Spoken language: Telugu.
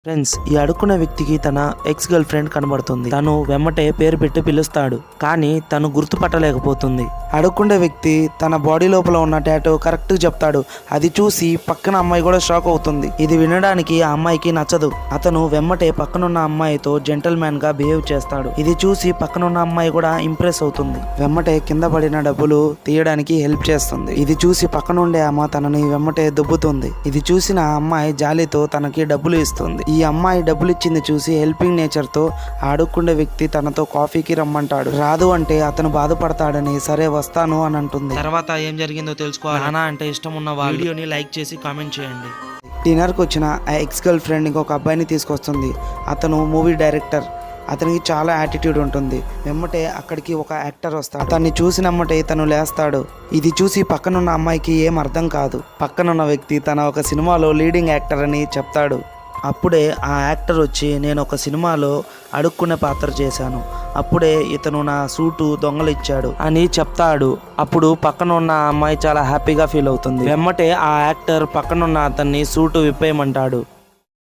ఫ్రెండ్స్, ఈ అడుక్కున్న వ్యక్తికి తన ఎక్స్ గర్ల్ ఫ్రెండ్ కనబడుతుంది. తను వెమ్మటే పేరు పెట్టి పిలుస్తాడు, కానీ తను గుర్తుపట్టలేకపోతుంది. అడుక్కుండే వ్యక్తి తన బాడీ లోపల ఉన్న టాటూ కరెక్ట్ చెప్తాడు. అది చూసి పక్కన అమ్మాయి కూడా షాక్ అవుతుంది. ఇది వినడానికి ఆ అమ్మాయికి నచ్చదు. అతను వెమ్మటే పక్కనున్న అమ్మాయితో జెంటల్ మ్యాన్ గా బిహేవ్ చేస్తాడు. ఇది చూసి పక్కనున్న అమ్మాయి కూడా ఇంప్రెస్ అవుతుంది. వెమ్మటే కింద పడిన డబ్బులు తీయడానికి హెల్ప్ చేస్తుంది. ఇది చూసి పక్కనుండే అమ్మ తనని వెమ్మటే దుబ్బుతుంది. ఇది చూసిన ఆ అమ్మాయి జాలితో తనకి డబ్బులు ఇస్తుంది. ఈ అమ్మాయి డబ్బులు ఇచ్చింది చూసి హెల్పింగ్ నేచర్ తో ఆడుకునే వ్యక్తి తనతో కాఫీకి రమ్మంటాడు. రాదు అంటే అతను బాధపడతాడని సరే వస్తాను అని అంటుంది. తర్వాత ఏం జరిగిందో తెలుసుకోవాలి. నానా అంటే ఇష్టం ఉన్న వీడియోని లైక్ చేసి కామెంట్ చేయండి. డిన్నర్కి వచ్చిన ఆ ఎక్స్ గర్ల్ ఫ్రెండ్ ఇంకొక అబ్బాయిని తీసుకొస్తుంది. అతను మూవీ డైరెక్టర్. అతనికి చాలా యాటిట్యూడ్ ఉంటుంది. వెమ్మటే అక్కడికి ఒక యాక్టర్ వస్తాడు. అతన్ని చూసినమ్మటే తను లేస్తాడు. ఇది చూసి పక్కనున్న అమ్మాయికి ఏం అర్థం కాదు. పక్కనున్న వ్యక్తి తన ఒక సినిమాలో లీడింగ్ యాక్టర్ అని చెప్తాడు. అప్పుడే ఆ యాక్టర్ వచ్చి నేను ఒక సినిమాలో అడుక్కునే పాత్ర చేశాను, అప్పుడే ఇతను నా సూటు దొంగలు ఇచ్చాడు అని చెప్తాడు. అప్పుడు పక్కన ఉన్న అమ్మాయి చాలా హ్యాపీగా ఫీల్ అవుతుంది. వెమ్మటే ఆ యాక్టర్ పక్కనున్న అతన్ని సూటు విప్పేయమంటాడు.